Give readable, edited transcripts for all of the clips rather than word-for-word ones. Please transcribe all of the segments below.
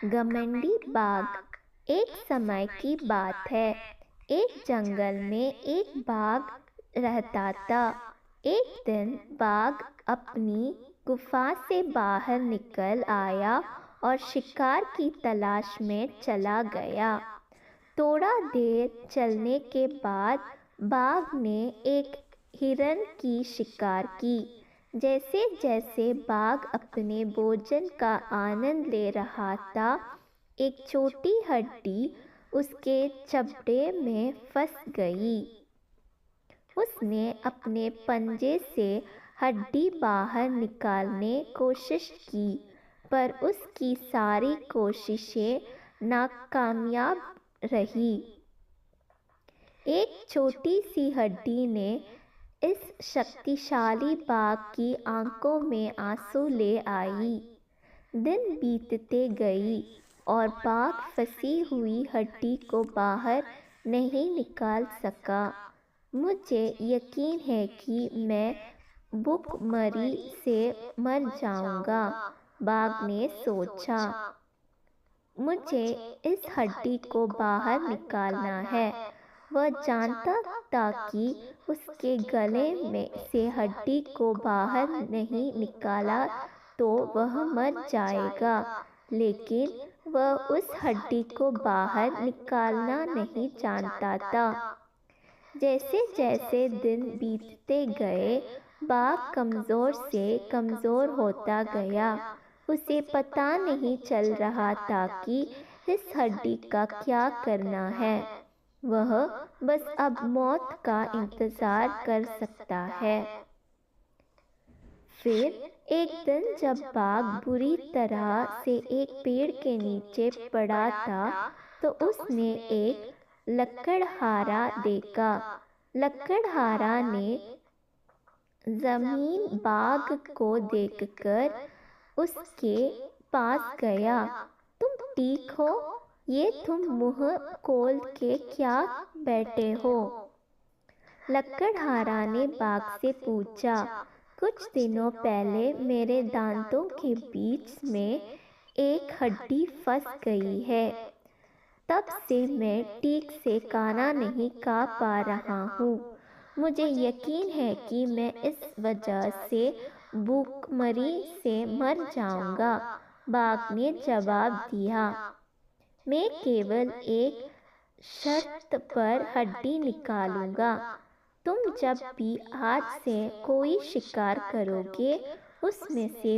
گھمنڈی باغ۔ ایک سمے کی بات ہے، ایک جنگل میں ایک باغ رہتا تھا۔ ایک دن باغ اپنی غار سے باہر نکل آیا اور شکار کی تلاش میں چلا گیا۔ تھوڑا دیر چلنے کے بعد باغ نے ایک ہرن کی شکار کی۔ جیسے جیسے باغ اپنے بھوجن کا آنند لے رہا تھا، ایک چھوٹی ہڈی اس کے چمڑے میں پھنس گئی۔ اس نے اپنے پنجے سے ہڈی باہر نکالنے کی کوشش کی، پر اس کی ساری کوششیں ناکامیاب رہیں۔ ایک چھوٹی سی ہڈی نے اس شکتیشالی باغ کی آنکھوں میں آنسو لے آئی۔ دن بیتتے گئے اور باغ پھنسی ہوئی ہڈی کو باہر نہیں نکال سکا۔ مجھے یقین ہے کہ میں بھوک مری سے مر جاؤں گا، باغ نے سوچا۔ مجھے اس ہڈی کو باہر نکالنا ہے۔ وہ جانتا تھا کہ اس کے گلے سے ہڈی کو باہر نہیں نکالا تو وہ مر جائے گا، لیکن وہ اس ہڈی کو باہر نکالنا نہیں جانتا تھا۔ جیسے جیسے دن بیتتے گئے، باغ کمزور سے کمزور ہوتا گیا۔ اسے پتہ نہیں چل رہا تھا کہ اس ہڈی کا کیا کرنا ہے۔ وہ بس اب موت کا انتظار کر سکتا ہے۔ پھر ایک دن جب باغ بری طرح سے ایک پیڑ کے نیچے پڑا تھا تو اس نے ایک لکڑہارا دیکھا۔ لکڑہارا نے ضمین باغ کو دیکھ کر اس کے پاس گیا۔ تم ٹھیک ہو؟ یہ تم منہ کھول کے کیا بیٹھے ہو؟ لکڑہارا نے باغ سے پوچھا۔ کچھ دنوں پہلے میرے دانتوں کے بیچ میں ایک ہڈی پھنس گئی ہے، تب سے میں ٹھیک سے کھانا نہیں کھا پا رہا ہوں۔ مجھے یقین ہے کہ میں اس وجہ سے بھوک مری سے مر جاؤں گا، باغ نے جواب دیا۔ میں کیول ایک شرط پر ہڈی نکالوں گا۔ تم جب بھی آج سے کوئی شکار کرو گے، اس میں سے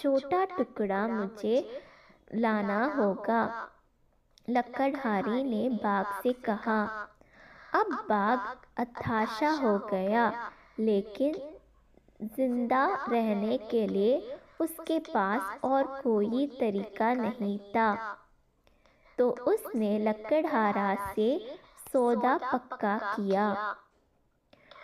چھوٹا ٹکڑا مجھے لانا ہوگا۔ لکڑہارے نے باغ سے کہا۔ اب باغ ہتاش ہو گیا، لیکن زندہ رہنے کے لیے اس کے پاس اور کوئی طریقہ نہیں تھا۔ تو اس نے لکڑہارا سے سودا پکا کیا۔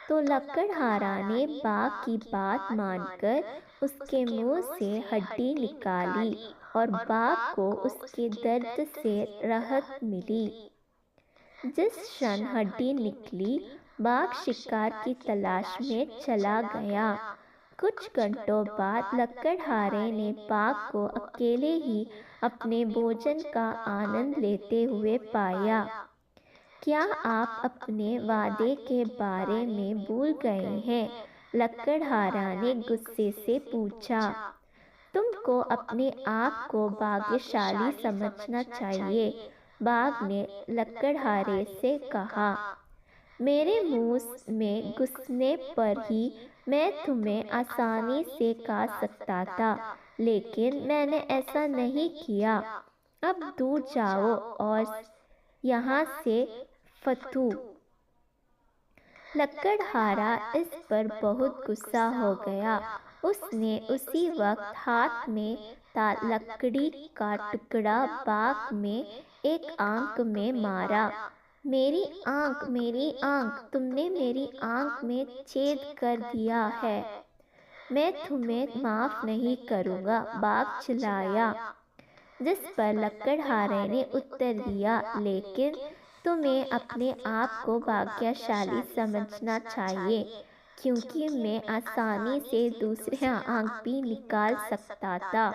تو لکڑہارا نے باغ کی بات مان کر اس کے منہ سے ہڈی نکالی اور باغ کو اس کے درد سے راحت ملی۔ جس شان ہڈی نکلی، باغ شکار کی تلاش میں چلا گیا۔ کچھ گھنٹوں بعد لکڑہارے نے باغ کو اکیلے ہی اپنے بھوجن کا آنند لیتے ہوئے پایا۔ کیا آپ اپنے وعدے کے بارے میں بھول گئے ہیں؟ لکڑہارا نے غصے سے پوچھا۔ تم کو اپنے آپ کو بھاگیشالی سمجھنا چاہیے، باغ نے لکڑہارے سے کہا۔ میرے منہ میں گھسنے پر ہی میں تمہیں آسانی سے کھا سکتا تھا، لیکن میں نے ایسا نہیں کیا۔ اب دور جاؤ اور یہاں سے فتو۔ لکڑہارا اس پر بہت غصہ ہو گیا۔ اس نے اسی وقت ہاتھ میں تھا لکڑی کا ٹکڑا باغ میں ایک آنکھ میں مارا۔ میری آنکھ، میری آنکھ، تم نے میری آنکھ میں چھید کر دیا ہے، میں تمہیں معاف نہیں کروں گا، باغ چلایا۔ جس پر لکڑہارے نے اتر دیا، لیکن تمہیں اپنے آپ کو بھاگیشالی سمجھنا چاہیے، کیونکہ میں آسانی سے دوسری آنکھ بھی نکال سکتا تھا۔